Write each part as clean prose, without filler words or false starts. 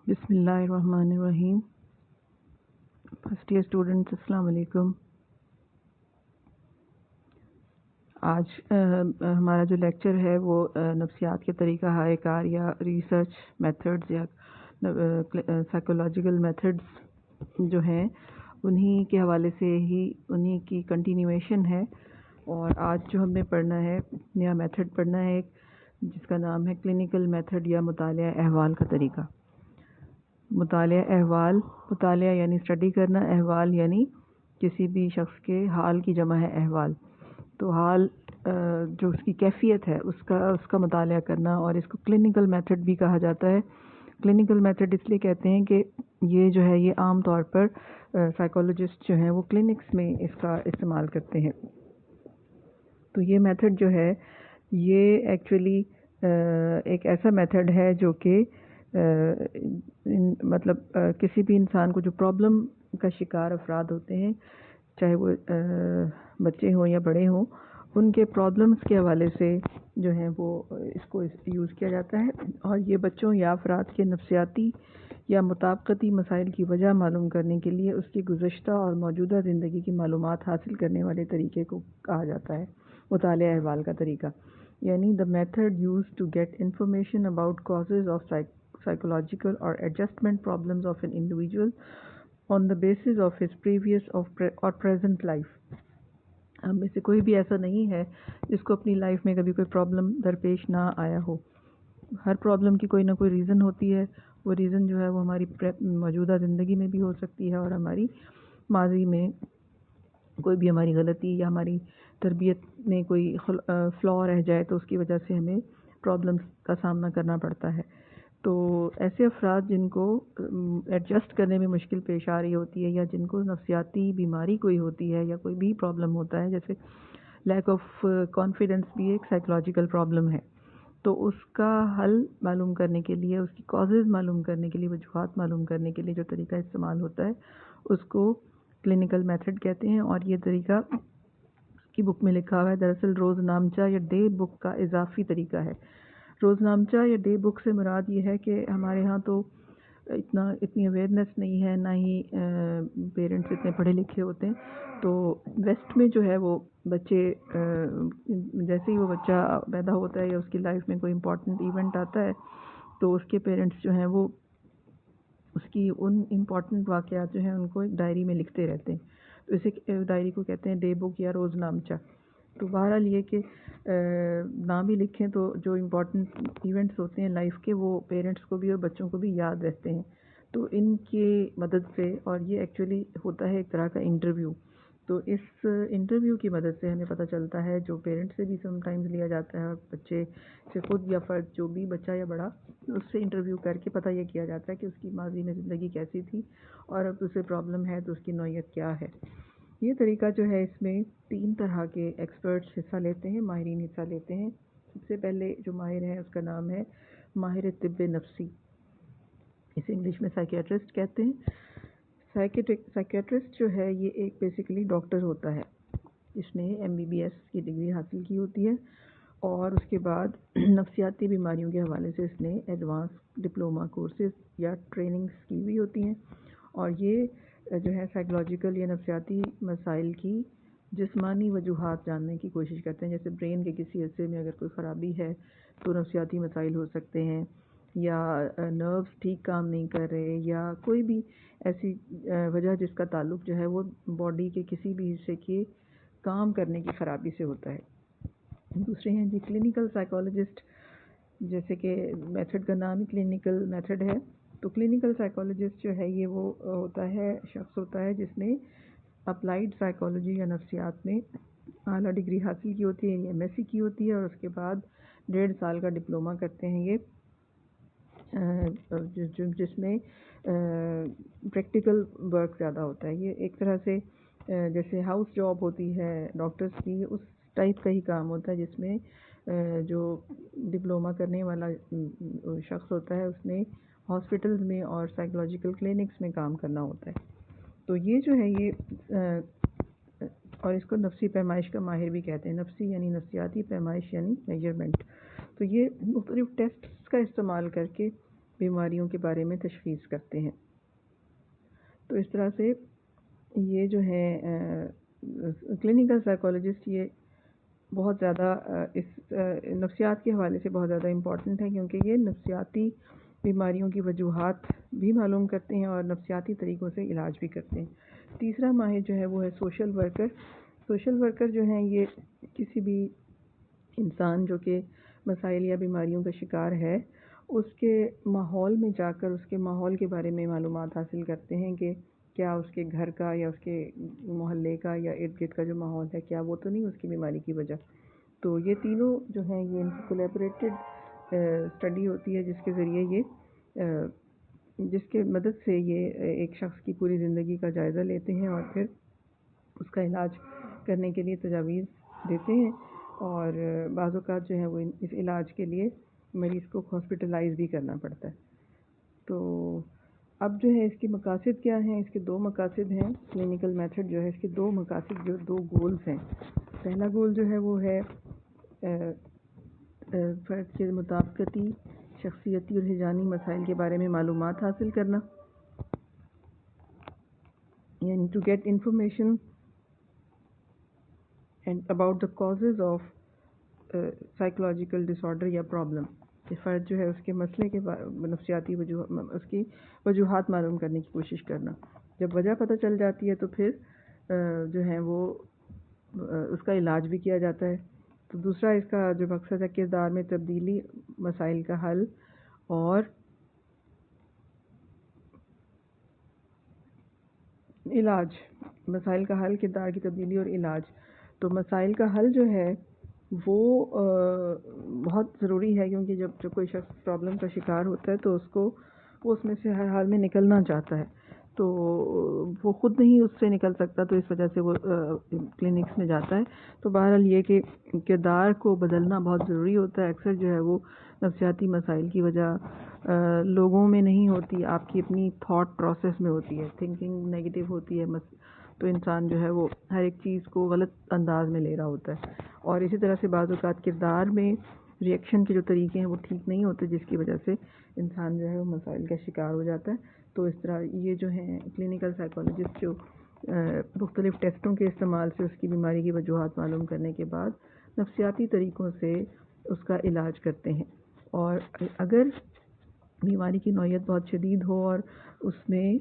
بسم اللہ الرحمن الرحیم. فرسٹ ایئر اسٹوڈنٹس السلام علیکم. آج ہمارا جو لیکچر ہے وہ نفسیات کے طریقہ ہائے کار یا ریسرچ میتھڈز یا سائیکولوجیکل میتھڈز جو ہیں انہی کے حوالے سے ہی انہی کی کنٹینیویشن ہے. اور آج جو ہم نے پڑھنا ہے نیا میتھڈ پڑھنا ہے ایک جس کا نام ہے کلینکل میتھڈ یا مطالعہ احوال کا طریقہ. مطالعہ احوال، مطالعہ یعنی اسٹڈی کرنا، احوال یعنی کسی بھی شخص کے حال کی جمع ہے احوال. تو حال جو اس کی کیفیت ہے اس کا مطالعہ کرنا، اور اس کو کلینکل میتھڈ بھی کہا جاتا ہے. کلینکل میتھڈ اس لیے کہتے ہیں کہ یہ جو ہے یہ عام طور پر سائیکولوجسٹ جو ہیں وہ کلینکس میں اس کا استعمال کرتے ہیں. تو یہ میتھڈ جو ہے یہ ایکچولی ایک ایسا میتھڈ ہے جو کہ مطلب کسی بھی انسان کو جو پرابلم کا شکار افراد ہوتے ہیں، چاہے وہ بچے ہوں یا بڑے ہوں، ان کے پرابلمس کے حوالے سے جو ہیں وہ اس کو یوز کیا جاتا ہے. اور یہ بچوں یا افراد کے نفسیاتی یا مطابقتی مسائل کی وجہ معلوم کرنے کے لیے اس کی گزشتہ اور موجودہ زندگی کی معلومات حاصل کرنے والے طریقے کو کہا جاتا ہے مطالعہ احوال کا طریقہ. یعنی the method used to get information about causes of psychological or adjustment problems of an individual on the basis of his previous or present life. ہم میں سے کوئی بھی ایسا نہیں ہے جس کو اپنی لائف میں کبھی کوئی پرابلم درپیش نہ آیا ہو. ہر پرابلم کی کوئی نہ کوئی ریزن ہوتی ہے. وہ ریزن جو ہے وہ ہماری موجودہ زندگی میں بھی ہو سکتی ہے، اور ہماری ماضی میں کوئی بھی ہماری غلطی یا ہماری تربیت میں کوئی فلا رہ جائے تو اس کی وجہ سے ہمیں پرابلمس کا سامنا کرنا پڑتا ہے. تو ایسے افراد جن کو ایڈجسٹ کرنے میں مشکل پیش آ رہی ہوتی ہے، یا جن کو نفسیاتی بیماری کوئی ہوتی ہے یا کوئی بھی پرابلم ہوتا ہے، جیسے لیک آف کانفیڈنس بھی ایک سائیکولوجیکل پرابلم ہے، تو اس کا حل معلوم کرنے کے لیے، اس کی کازز معلوم کرنے کے لیے، وجوہات معلوم کرنے کے لیے جو طریقہ استعمال ہوتا ہے اس کو کلینکل میتھڈ کہتے ہیں. اور یہ طریقہ کی بک میں لکھا ہوا ہے. دراصل روز نامچہ یا ڈے بک کا اضافی طریقہ ہے. روز نامچہ یا ڈے بک سے مراد یہ ہے کہ ہمارے ہاں تو اتنی اویئرنیس نہیں ہے، نہ ہی پیرنٹس اتنے پڑھے لکھے ہوتے ہیں. تو ویسٹ میں جو ہے وہ بچے جیسے ہی وہ بچہ پیدا ہوتا ہے یا اس کی لائف میں کوئی امپورٹنٹ ایونٹ آتا ہے تو اس کے پیرنٹس جو ہیں وہ اس کی ان امپورٹنٹ واقعات جو ہیں ان کو ایک ڈائری میں لکھتے رہتے ہیں. تو اسے ڈائری کو کہتے ہیں ڈے بک یا روز نامچہ. تو بہرحال یہ کہ نہ بھی لکھیں تو جو امپورٹنٹ ایونٹس ہوتے ہیں لائف کے وہ پیرنٹس کو بھی اور بچوں کو بھی یاد رہتے ہیں. تو ان کی مدد سے، اور یہ ایکچولی ہوتا ہے ایک طرح کا انٹرویو، تو اس انٹرویو کی مدد سے ہمیں پتہ چلتا ہے، جو پیرنٹس سے بھی سم ٹائمز لیا جاتا ہے اور بچے سے خود یا فرد جو بھی بچہ یا بڑا، اس سے انٹرویو کر کے پتہ یہ کیا جاتا ہے کہ اس کی ماضی میں زندگی کیسی تھی اور اب اسے پرابلم ہے تو اس کی نوعیت کیا ہے. یہ طریقہ جو ہے اس میں 3 طرح کے ایکسپرٹس حصہ لیتے ہیں، ماہرین حصہ لیتے ہیں. سب سے پہلے جو ماہر ہے اس کا نام ہے ماہر طب نفسی، اسے انگلش میں سائیکیٹرسٹ کہتے ہیں. سائیکیٹرسٹ جو ہے یہ ایک بیسیکلی ڈاکٹر ہوتا ہے. اس نے MBBS کی ڈگری حاصل کی ہوتی ہے، اور اس کے بعد نفسیاتی بیماریوں کے حوالے سے اس نے ایڈوانس ڈپلومہ کورسز یا ٹریننگز کی ہوئی ہوتی ہیں. اور یہ جو ہے سائیکولوجیکل یا نفسیاتی مسائل کی جسمانی وجوہات جاننے کی کوشش کرتے ہیں. جیسے برین کے کسی حصے میں اگر کوئی خرابی ہے تو نفسیاتی مسائل ہو سکتے ہیں، یا نروز ٹھیک کام نہیں کر رہے، یا کوئی بھی ایسی وجہ جس کا تعلق جو ہے وہ باڈی کے کسی بھی حصے کے کام کرنے کی خرابی سے ہوتا ہے. دوسرے ہیں جی کلینکل سائیکولوجسٹ، جیسے کہ میتھڈ کا نام ہی کلینکل میتھڈ ہے. تو کلینکل سائیکولوجسٹ جو ہے یہ وہ ہوتا ہے، شخص ہوتا ہے جس نے اپلائیڈ سائیکالوجی یا نفسیات میں اعلیٰ ڈگری حاصل کی ہوتی ہے، MSc کی ہوتی ہے، اور اس کے بعد 1.5 سال کا ڈپلومہ کرتے ہیں یہ، جس میں پریکٹیکل ورک زیادہ ہوتا ہے. یہ ایک طرح سے جیسے ہاؤس جاب ہوتی ہے ڈاکٹرز کی، اس ٹائپ کا ہی کام ہوتا ہے جس میں جو ڈپلومہ کرنے والا شخص ہوتا ہے اس نے ہاسپٹلز میں اور سائیکولوجیکل کلینکس میں کام کرنا ہوتا ہے. تو یہ جو ہے یہ اور اس کو نفسی پیمائش کا ماہر بھی کہتے ہیں. نفسی یعنی نفسیاتی، پیمائش یعنی میجرمنٹ. تو یہ مختلف ٹیسٹس کا استعمال کر کے بیماریوں کے بارے میں تشخیص کرتے ہیں۔ تو اس طرح سے یہ جو ہے کلینکل سائیکالوجسٹ یہ بہت زیادہ اس نفسیات کے حوالے سے بہت زیادہ امپورٹنٹ ہے، کیونکہ یہ نفسیاتی بیماریوں کی وجوہات بھی معلوم کرتے ہیں اور نفسیاتی طریقوں سے علاج بھی کرتے ہیں۔ تیسرا ماہر جو ہے وہ ہے سوشل ورکر۔ سوشل ورکر جو ہیں یہ کسی بھی انسان جو کہ مسائل یا بیماریوں کا شکار ہے اس کے ماحول میں جا کر اس کے ماحول کے بارے میں معلومات حاصل کرتے ہیں کہ کیا اس کے گھر کا یا اس کے محلے کا یا ارد گرد کا جو ماحول ہے کیا وہ تو نہیں اس کی بیماری کی وجہ۔ تو یہ تینوں جو ہیں یہ ان کی کولیبریٹڈ اسٹڈی ہوتی ہے جس کے ذریعے جس کے مدد سے یہ ایک شخص کی پوری زندگی کا جائزہ لیتے ہیں اور پھر اس کا علاج کرنے کے لیے تجاویز دیتے ہیں، اور بعض اوقات جو ہے وہ اس علاج کے لیے مریض کو ہاسپٹلائز بھی کرنا پڑتا ہے۔ تو اب جو ہے اس کے مقاصد کیا ہیں؟ اس کے دو مقاصد ہیں۔ کلینکل میتھڈ جو ہے اس کے دو مقاصد جو دو گولز ہیں۔ پہلا گول جو ہے وہ ہے فرد کے مطابقتی، شخصیتی اور ہجانی مسائل کے بارے میں معلومات حاصل کرنا، یعنی to get information and about the causes of psychological disorder یا پرابلم، کہ فرد جو ہے اس کے مسئلے کے نفسیاتی اس کی وجوہات معلوم کرنے کی کوشش کرنا۔ جب وجہ پتہ چل جاتی ہے تو پھر جو ہے وہ اس کا علاج بھی کیا جاتا ہے۔ تو دوسرا اس کا جو مقصد ہے کردار میں تبدیلی، مسائل کا حل اور علاج، مسائل کا حل، کردار کی تبدیلی اور علاج۔ تو مسائل کا حل جو ہے وہ بہت ضروری ہے، کیونکہ جب کوئی شخص پرابلم کا شکار ہوتا ہے تو وہ اس میں سے ہر حال میں نکلنا چاہتا ہے، تو وہ خود نہیں اس سے نکل سکتا، تو اس وجہ سے وہ کلینکس میں جاتا ہے۔ تو بہرحال یہ کہ کردار کو بدلنا بہت ضروری ہوتا ہے۔ اکثر جو ہے وہ نفسیاتی مسائل کی وجہ لوگوں میں نہیں ہوتی، آپ کی اپنی تھاٹ پروسیس میں ہوتی ہے، تھنکنگ نیگیٹو ہوتی ہے، تو انسان جو ہے وہ ہر ایک چیز کو غلط انداز میں لے رہا ہوتا ہے، اور اسی طرح سے بعض اوقات کردار میں ریئیکشن کے جو طریقے ہیں وہ ٹھیک نہیں ہوتے، جس کی وجہ سے انسان جو ہے وہ مسائل کا شکار ہو جاتا ہے۔ تو اس طرح یہ جو ہیں کلینکل سائیکالوجسٹ جو مختلف ٹیسٹوں کے استعمال سے اس کی بیماری کی وجوہات معلوم کرنے کے بعد نفسیاتی طریقوں سے اس کا علاج کرتے ہیں، اور اگر بیماری کی نوعیت بہت شدید ہو اور اس میں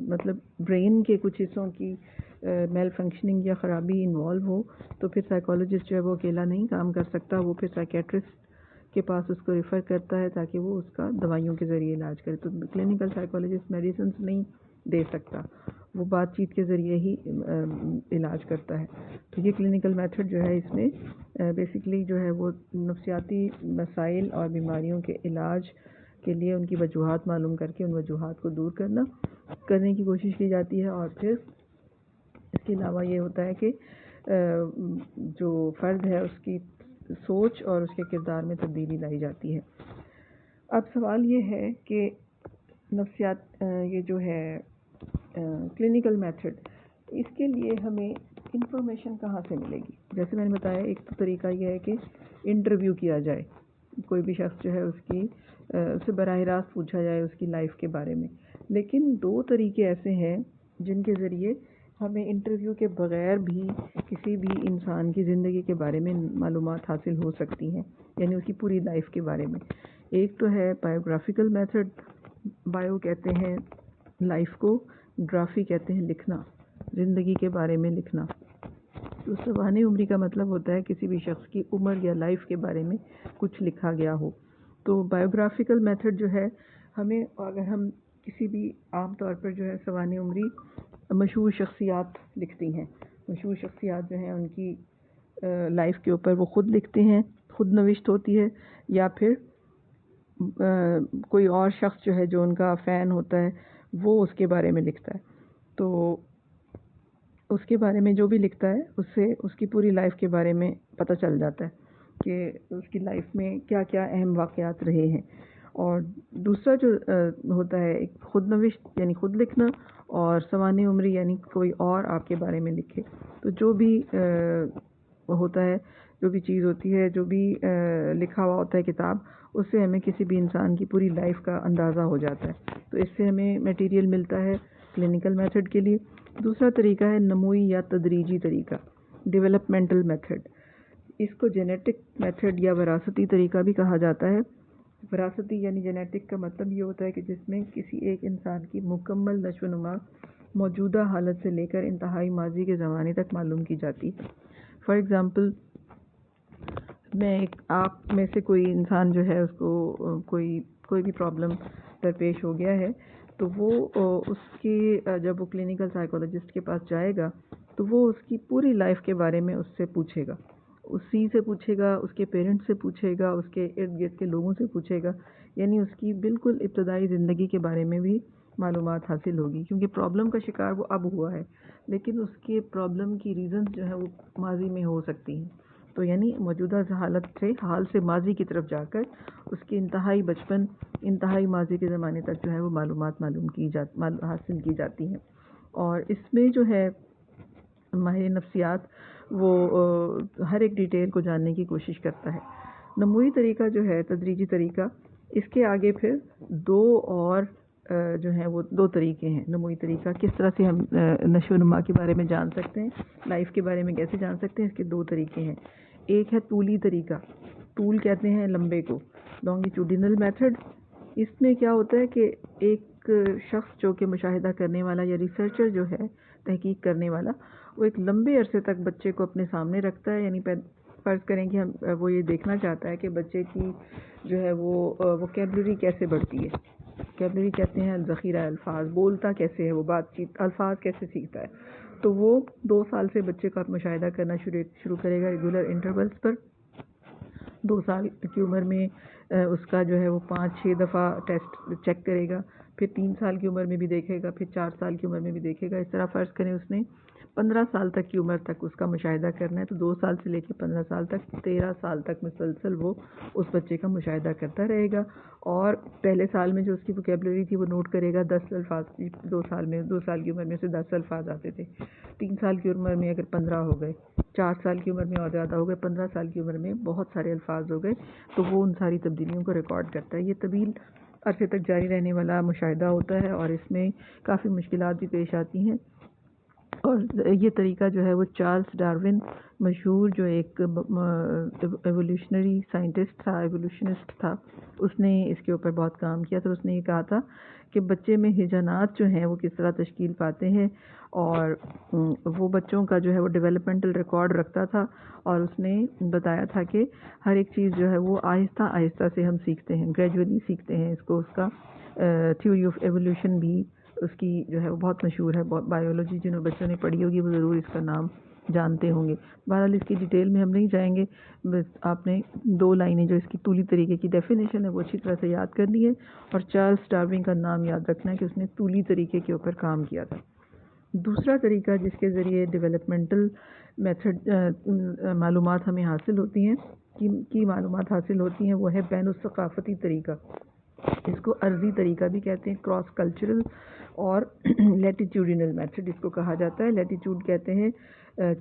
مطلب برین کے کچھ حصوں کی میل فنکشننگ یا خرابی انوالو ہو، تو پھر سائیکالوجسٹ جو ہے وہ اکیلا نہیں کام کر سکتا، وہ پھر سائیکیٹرسٹ کے پاس اس کو ریفر کرتا ہے تاکہ وہ اس کا دوائیوں کے ذریعے علاج کرے۔ تو کلینکل سائیکالوجسٹ میڈیسنس نہیں دے سکتا، وہ بات چیت کے ذریعے ہی علاج کرتا ہے۔ تو یہ کلینکل میتھڈ جو ہے اس میں بیسیکلی جو ہے وہ نفسیاتی مسائل اور بیماریوں کے علاج کے لیے ان کی وجوہات معلوم کر کے ان وجوہات کو دور کرنے کی کوشش کی جاتی ہے، اور پھر اس کے علاوہ یہ ہوتا ہے کہ جو فرد ہے اس کی سوچ اور اس کے کردار میں تبدیلی لائی جاتی ہے۔ اب سوال یہ ہے کہ نفسیات یہ جو ہے کلینکل میتھڈ، اس کے لیے ہمیں انفارمیشن کہاں سے ملے گی؟ جیسے میں نے بتایا ایک تو طریقہ یہ ہے کہ انٹرویو کیا جائے، کوئی بھی شخص جو ہے اسے براہ راست پوچھا جائے اس کی لائف کے بارے میں، لیکن دو طریقے ایسے ہیں جن کے ذریعے ہمیں انٹرویو کے بغیر بھی کسی بھی انسان کی زندگی کے بارے میں معلومات حاصل ہو سکتی ہیں، یعنی اس کی پوری لائف کے بارے میں۔ ایک تو ہے بایوگرافیکل میتھڈ، بایو کہتے ہیں لائف کو، گرافی کہتے ہیں لکھنا، زندگی کے بارے میں لکھنا۔ تو سوانح عمری کا مطلب ہوتا ہے کسی بھی شخص کی عمر یا لائف کے بارے میں کچھ لکھا گیا ہو۔ تو بایوگرافیکل میتھڈ جو ہے ہمیں، اگر ہم کسی بھی عام طور پر جو ہے سوانح عمری مشہور شخصیات لکھتی ہیں، مشہور شخصیات جو ہیں ان کی لائف کے اوپر وہ خود لکھتے ہیں، خود نوشت ہوتی ہے، یا پھر کوئی اور شخص جو ہے جو ان کا فین ہوتا ہے وہ اس کے بارے میں لکھتا ہے۔ تو اس کے بارے میں جو بھی لکھتا ہے اس سے اس کی پوری لائف کے بارے میں پتہ چل جاتا ہے کہ اس کی لائف میں کیا کیا اہم واقعات رہے ہیں۔ اور دوسرا جو ہوتا ہے ایک خود نوشت یعنی خود لکھنا، اور سوانح عمری یعنی کوئی اور آپ کے بارے میں لکھے۔ تو جو بھی ہوتا ہے، جو بھی چیز ہوتی ہے، جو بھی لکھا ہوا ہوتا ہے کتاب، اس سے ہمیں کسی بھی انسان کی پوری لائف کا اندازہ ہو جاتا ہے. تو اس سے ہمیں میٹیریل ملتا ہے کلینکل میتھڈ کے لیے. دوسرا طریقہ ہے نموئی یا تدریجی طریقہ، ڈیولپمنٹل میتھڈ. اس کو جینیٹک میتھڈ یا وراثتی طریقہ بھی کہا جاتا ہے. وراثتی یعنی جینیٹک کا مطلب یہ ہوتا ہے کہ جس میں کسی ایک انسان کی مکمل نشو و نما موجودہ حالت سے لے کر انتہائی ماضی کے زمانے تک معلوم کی جاتی ہے. فار ایگزامپل، آپ میں سے کوئی انسان جو ہے، اس کو کوئی بھی پرابلم درپیش ہو گیا ہے، تو وہ اس کی جب وہ کلینکل سائیکولوجسٹ کے پاس جائے گا تو وہ اس کی پوری لائف کے بارے میں اس سے پوچھے گا. اسی سے پوچھے گا، اس کے پیرنٹس سے پوچھے گا، اس کے ارد گرد کے لوگوں سے پوچھے گا، یعنی اس کی بالکل ابتدائی زندگی کے بارے میں بھی معلومات حاصل ہوگی. کیونکہ پرابلم کا شکار وہ اب ہوا ہے، لیکن اس کے پرابلم کی ریزنز جو ہے وہ ماضی میں ہو سکتی ہیں. تو یعنی موجودہ حالت سے حال سے ماضی کی طرف جا کر اس کی انتہائی بچپن، انتہائی ماضی کے زمانے تک جو ہے وہ معلومات حاصل کی جاتی ہیں. اور اس میں جو ہے ماہر نفسیات وہ ہر ایک ڈیٹیل کو جاننے کی کوشش کرتا ہے. نموئی طریقہ جو ہے، تدریجی طریقہ، اس کے آگے پھر جو ہیں وہ دو طریقے ہیں. نموئی طریقہ کس طرح سے ہم نشو و نما کے بارے میں جان سکتے ہیں، لائف کے بارے میں کیسے جان سکتے ہیں، اس کے دو طریقے ہیں. ایک ہے طولی طریقہ، طول کہتے ہیں لمبے کو، لانگیٹوڈینل میتھڈ. اس میں کیا ہوتا ہے کہ ایک شخص جو کہ مشاہدہ کرنے والا یا ریسرچر جو ہے، تحقیق کرنے والا، وہ ایک لمبے عرصے تک بچے کو اپنے سامنے رکھتا ہے. یعنی فرض کریں کہ وہ یہ دیکھنا چاہتا ہے کہ بچے کی جو ہے وہ ووکیبلری کیسے بڑھتی ہے. ووکیبلری کہتے ہیں ذخیرہ الفاظ، بولتا کیسے ہے وہ، بات چیت، الفاظ کیسے سیکھتا ہے. تو وہ 2 سال سے بچے کا مشاہدہ کرنا شروع کرے گا ریگولر انٹرولز پر. 2 سال کی عمر میں اس کا جو ہے وہ 5-6 دفعہ ٹیسٹ چیک کرے گا. پھر 3 سال کی عمر میں بھی دیکھے گا، پھر 4 سال کی عمر میں بھی دیکھے گا. اس طرح فرض کریں اس نے 15 سال تک کی عمر تک اس کا مشاہدہ کرنا ہے، تو 2 سال سے لے کے 15 سال تک، 13 سال تک مسلسل وہ اس بچے کا مشاہدہ کرتا رہے گا. اور پہلے سال میں جو اس کی ووکیبلری تھی وہ نوٹ کرے گا. 10 الفاظ 2 سال کی عمر میں سے 10 الفاظ آتے تھے. 3 سال کی عمر میں اگر 15 ہو گئے، 4 سال کی عمر میں اور زیادہ ہو گئے، 15 سال کی عمر میں بہت سارے الفاظ ہو گئے، تو وہ ان ساری تبدیلیوں کو ریکارڈ کرتا ہے. یہ طویل عرصے تک جاری رہنے والا مشاہدہ ہوتا ہے اور اس میں کافی مشکلات بھی پیش آتی ہیں. اور یہ طریقہ جو ہے وہ چارلس ڈارون، مشہور جو ایک ایوولوشنری سائنٹسٹ تھا، ایوولوشنسٹ تھا، اس نے اس کے اوپر بہت کام کیا. تو اس نے یہ کہا تھا کہ بچے میں ہجانات جو ہیں وہ کس طرح تشکیل پاتے ہیں، اور وہ بچوں کا جو ہے وہ ڈیولپمنٹل ریکارڈ رکھتا تھا. اور اس نے بتایا تھا کہ ہر ایک چیز جو ہے وہ آہستہ آہستہ سے ہم سیکھتے ہیں، گریجولی سیکھتے ہیں. اس کا تھیوری آف ایوولوشن بھی اس کی جو ہے وہ بہت مشہور ہے. بایولوجی جنہوں بچوں نے پڑھی ہوگی وہ ضرور اس کا نام جانتے ہوں گے. بہرحال اس کی ڈیٹیل میں ہم نہیں جائیں گے، بس آپ نے 2 لائنیں جو اس کی طولی طریقے کی ڈیفینیشن ہے وہ اچھی طرح سے یاد کرنی ہے، اور چارلس ڈارون کا نام یاد رکھنا ہے کہ اس نے طولی طریقے کے اوپر کام کیا تھا. دوسرا طریقہ جس کے ذریعے ڈیولپمنٹل میتھڈ معلومات ہمیں حاصل ہوتی ہیں، کی معلومات حاصل ہوتی ہیں، وہ ہے بین الثقافتی طریقہ. اس کو عرضی طریقہ بھی کہتے ہیں، کراس کلچرل. اور لیٹیٹیوڈینل میتھڈ اس کو کہا جاتا ہے. لیٹیٹیوڈ کہتے ہیں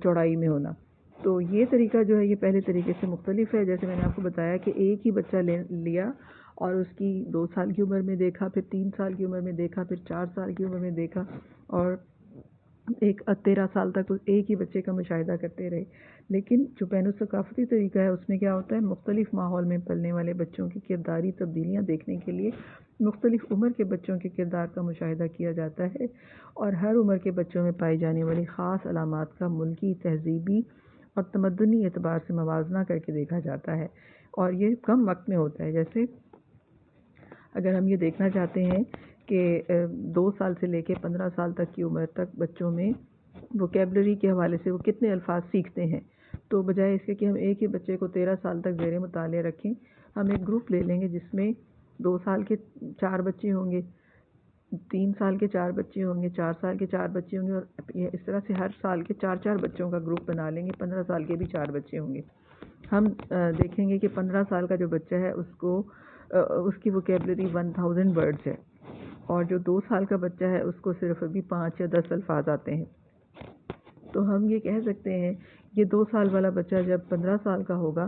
چوڑائی میں ہونا. تو یہ طریقہ جو ہے یہ پہلے طریقے سے مختلف ہے. جیسے میں نے آپ کو بتایا کہ ایک ہی بچہ لیا اور اس کی 2 سال کی عمر میں دیکھا، پھر 3 سال کی عمر میں دیکھا، پھر 4 سال کی عمر میں دیکھا، اور 13 سال تک ایک ہی بچے کا مشاہدہ کرتے رہے. لیکن جو بین الثقافتی طریقہ ہے اس میں کیا ہوتا ہے، مختلف ماحول میں پلنے والے بچوں کی کرداری تبدیلیاں دیکھنے کے لیے مختلف عمر کے بچوں کے کردار کا مشاہدہ کیا جاتا ہے، اور ہر عمر کے بچوں میں پائی جانے والی خاص علامات کا ملکی، تہذیبی اور تمدنی اعتبار سے موازنہ کر کے دیکھا جاتا ہے. اور یہ کم وقت میں ہوتا ہے. جیسے اگر ہم یہ دیکھنا چاہتے ہیں کہ 2 سال سے لے کے 15 سال تک کی عمر تک بچوں میں ووکیبلری کے حوالے سے وہ کتنے الفاظ سیکھتے ہیں، تو بجائے اس کے کہ ہم ایک ہی بچے کو 13 سال تک زیر مطالعہ رکھیں، ہم ایک گروپ لے لیں گے جس میں 2 سال کے 4 بچے ہوں گے، 3 سال کے 4 بچے ہوں گے، 4 سال کے 4 بچے ہوں گے، اور اس طرح سے ہر سال کے 4 بچوں کا گروپ بنا لیں گے. 15 سال کے بھی 4 بچے ہوں گے. ہم دیکھیں گے کہ 15 سال کا جو بچہ ہے اس کی ووکیبلری 1000 ورڈز ہے، اور جو 2 سال کا بچہ ہے اس کو صرف ابھی 5 یا 10 الفاظ آتے ہیں. تو ہم یہ کہہ سکتے ہیں یہ 2 سال والا بچہ جب 15 سال کا ہوگا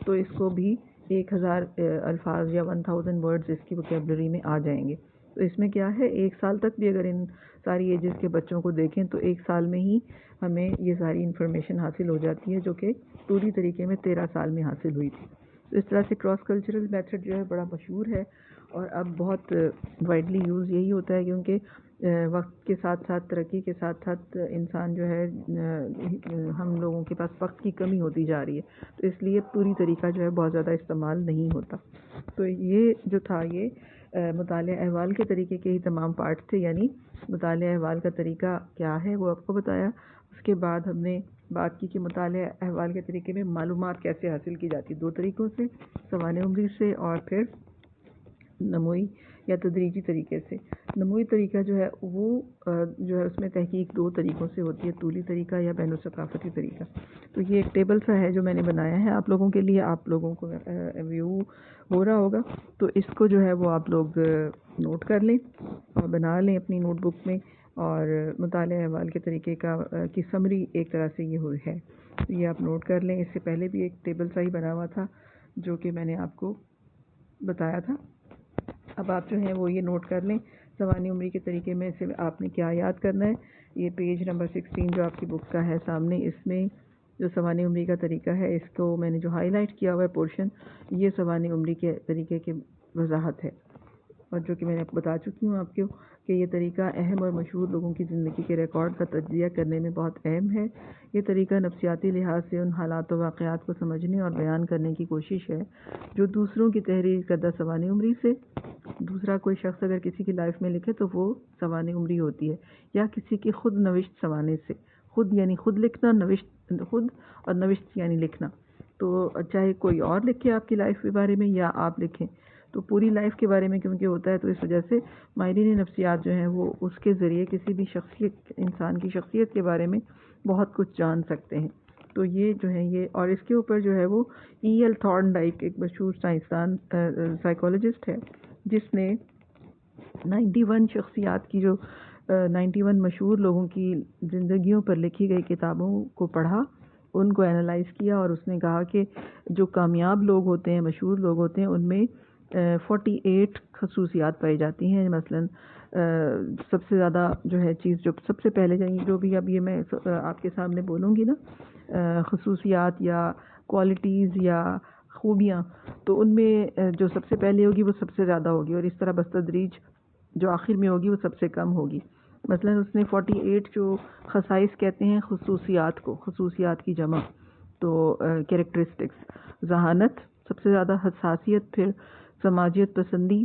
تو اس کو بھی 1000 الفاظ یا 1000 ورڈز اس کی ووکیبلری میں آ جائیں گے. تو اس میں کیا ہے 1 سال تک بھی اگر ان ساری ایجز کے بچوں کو دیکھیں تو 1 سال میں ہی ہمیں یہ ساری انفارمیشن حاصل ہو جاتی ہے جو کہ پوری طریقے میں 13 سال میں حاصل ہوئی تھی. تو اس طرح سے کراس کلچرل میتھڈ جو ہے بڑا مشہور ہے اور اب بہت وائڈلی یوز یہی ہوتا ہے کیونکہ وقت کے ساتھ ساتھ ترقی کے ساتھ ساتھ انسان جو ہے ہم لوگوں کے پاس وقت کی کمی ہوتی جا رہی ہے تو اس لیے پوری طریقہ جو ہے بہت زیادہ استعمال نہیں ہوتا. تو یہ جو تھا یہ مطالعہ احوال کے طریقے کے ہی تمام پارٹس تھے. یعنی مطالعہ احوال کا طریقہ کیا ہے وہ آپ کو بتایا. اس کے بعد ہم نے بات کی کہ مطالعہ احوال کے طریقے میں معلومات کیسے حاصل کی جاتی 2 طریقوں سے, سوانح عمری سے اور پھر نموئی یا تدریجی طریقے سے. نموئی طریقہ جو ہے وہ جو ہے اس میں تحقیق 2 طریقوں سے ہوتی ہے, طولی طریقہ یا بین الثقافتی طریقہ. تو یہ ایک ٹیبل سا ہے جو میں نے بنایا ہے آپ لوگوں کے لیے, آپ لوگوں کو ویو ہو رہا ہوگا تو اس کو جو ہے وہ آپ لوگ نوٹ کر لیں اور بنا لیں اپنی نوٹ بک میں. اور مطالعہ احوال کے طریقے کی سمری ایک طرح سے یہ ہوئی ہے, تو یہ آپ نوٹ کر لیں. اس سے پہلے بھی ایک ٹیبل سا ہی بنا ہوا تھا جو کہ میں نے آپ کو بتایا تھا. اب آپ جو ہیں وہ یہ نوٹ کر لیں سوانح عمری کے طریقے میں سے آپ نے کیا یاد کرنا ہے. یہ پیج نمبر 16 جو آپ کی بک کا ہے سامنے, اس میں جو سوانح عمری کا طریقہ ہے اس کو میں نے جو ہائی لائٹ کیا ہوا ہے پورشن, یہ سوانح عمری کے طریقے کی وضاحت ہے اور جو کہ میں نے بتا چکی ہوں آپ کو کہ یہ طریقہ اہم اور مشہور لوگوں کی زندگی کے ریکارڈ کا تجزیہ کرنے میں بہت اہم ہے. یہ طریقہ نفسیاتی لحاظ سے ان حالات و واقعات کو سمجھنے اور بیان کرنے کی کوشش ہے جو دوسروں کی تحریر کردہ سوانح عمری سے. دوسرا کوئی شخص اگر کسی کی لائف میں لکھے تو وہ سوانح عمری ہوتی ہے, یا کسی کی خود نوشت سوانح سے. خود یعنی خود لکھنا, نوشت خود اور نوشت یعنی لکھنا. تو چاہے کوئی اور لکھے آپ کی لائف کے بارے میں یا آپ لکھیں, تو پوری لائف کے بارے میں کیونکہ ہوتا ہے تو اس وجہ سے ماہرین نفسیات جو ہیں وہ اس کے ذریعے کسی بھی شخصیت, انسان کی شخصیت کے بارے میں بہت کچھ جان سکتے ہیں. تو یہ جو ہے یہ, اور اس کے اوپر جو ہے وہ ایل تھارن ڈائک ایک مشہور سائنسدان سائیکالوجسٹ ہے جس نے 91 شخصیات کی جو 91 مشہور لوگوں کی زندگیوں پر لکھی گئی کتابوں کو پڑھا, ان کو اینالائز کیا اور اس نے کہا کہ جو کامیاب لوگ ہوتے ہیں, مشہور لوگ ہوتے ہیں, ان میں 48 خصوصیات پائی جاتی ہیں. مثلاً سب سے زیادہ جو ہے چیز جو سب سے پہلے جو بھی اب یہ میں آپ کے سامنے بولوں گی نا خصوصیات یا کوالٹیز یا خوبیاں, تو ان میں جو سب سے پہلے ہوگی وہ سب سے زیادہ ہوگی اور اس طرح بستدریج جو آخر میں ہوگی وہ سب سے کم ہوگی. مثلاً اس نے 48 جو خصائص کہتے ہیں خصوصیات کو, خصوصیات کی جمع, تو کیریکٹرسٹکس, ذہانت سب سے زیادہ, حساسیت, پھر سماجیت پسندی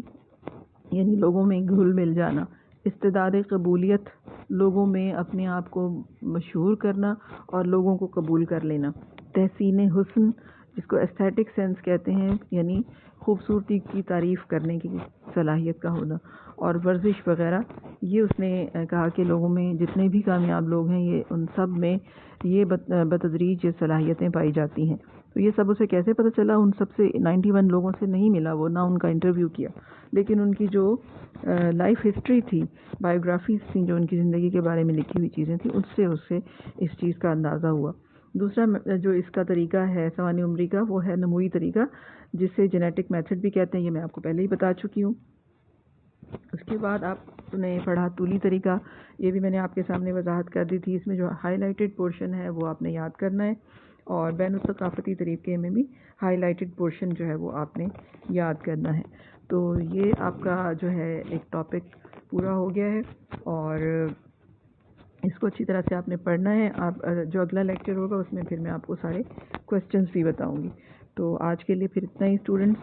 یعنی لوگوں میں گھل مل جانا, استعداد قبولیت لوگوں میں اپنے آپ کو مشہور کرنا اور لوگوں کو قبول کر لینا, تحسین حسن جس کو ایستھیٹک سینس کہتے ہیں یعنی خوبصورتی کی تعریف کرنے کی صلاحیت کا ہونا, اور ورزش وغیرہ. یہ اس نے کہا کہ لوگوں میں جتنے بھی کامیاب لوگ ہیں یہ ان سب میں یہ بتدریج یہ صلاحیتیں پائی جاتی ہیں. تو یہ سب اسے کیسے پتہ چلا؟ ان سب سے 91 لوگوں سے نہیں ملا وہ, نہ ان کا انٹرویو کیا, لیکن ان کی جو لائف ہسٹری تھی, بایوگرافیز تھیں جو ان کی زندگی کے بارے میں لکھی ہوئی چیزیں تھیں, اس سے اسے اس چیز کا اندازہ ہوا. دوسرا جو اس کا طریقہ ہے سوانح عمری کا وہ ہے نموئی طریقہ, جسے جینیٹک میتھڈ بھی کہتے ہیں, یہ میں آپ کو پہلے ہی بتا چکی ہوں. اس کے بعد آپ نے پڑھا طولی طریقہ, یہ بھی میں نے آپ کے سامنے وضاحت کر دی تھی. اس میں جو ہائی لائٹڈ پورشن ہے وہ آپ نے یاد کرنا ہے, اور بین الثقافتی طریقے میں بھی ہائی لائٹڈ پورشن جو ہے وہ آپ نے یاد کرنا ہے. تو یہ آپ کا جو ہے ایک ٹاپک پورا ہو گیا ہے, اور اس کو اچھی طرح سے آپ نے پڑھنا ہے. آپ جو اگلا لیکچر ہوگا اس میں پھر میں آپ کو سارے کوسچنس بھی بتاؤں گی. تو آج کے لیے پھر اتنا ہی اسٹوڈنٹس.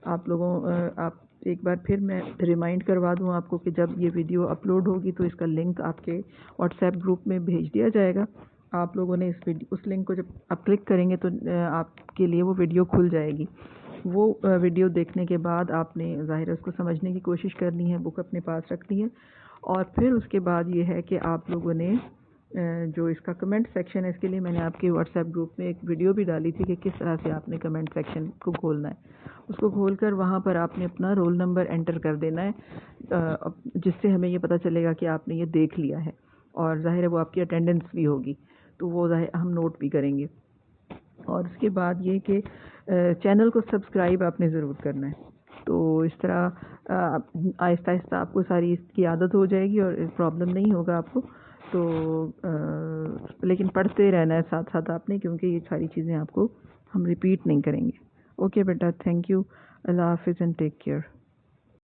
آپ ایک بار پھر میں ریمائنڈ کروا دوں آپ کو کہ جب یہ ویڈیو اپلوڈ ہوگی تو اس کا لنک آپ کے واٹس ایپ گروپ میں بھیج دیا جائے گا. آپ لوگوں نے اس لنک کو جب آپ کلک کریں گے تو آپ کے لیے وہ ویڈیو کھل جائے گی. وہ ویڈیو دیکھنے کے بعد آپ نے ظاہر اس کو سمجھنے کی کوشش کرنی ہے, بک اپنے پاس رکھنی ہے, اور پھر اس کے بعد یہ ہے کہ آپ لوگوں نے جو اس کا کمنٹ سیکشن ہے, اس کے لیے میں نے آپ کے واٹس ایپ گروپ میں ایک ویڈیو بھی ڈالی تھی کہ کس طرح سے آپ نے کمنٹ سیکشن کو کھولنا ہے. اس کو کھول کر وہاں پر آپ نے اپنا رول نمبر انٹر کر دینا ہے, جس سے ہمیں یہ پتہ چلے گا کہ آپ نے یہ دیکھ لیا ہے, اور ظاہر ہے وہ آپ کی اٹینڈنس بھی ہوگی, تو وہ ظاہر ہم نوٹ بھی کریں گے. اور اس کے بعد یہ کہ چینل کو سبسکرائب آپ نے ضرور کرنا ہے. تو اس طرح آہستہ آہستہ آپ کو ساری اس کی عادت ہو جائے گی اور پرابلم نہیں ہوگا آپ کو. تو لیکن پڑھتے رہنا ہے ساتھ ساتھ آپ نے، کیونکہ یہ ساری چیزیں آپ کو ہم ریپیٹ نہیں کریں گے. اوکے بیٹا، تھینک یو. اللہ حافظ اینڈ ٹیک کیئر.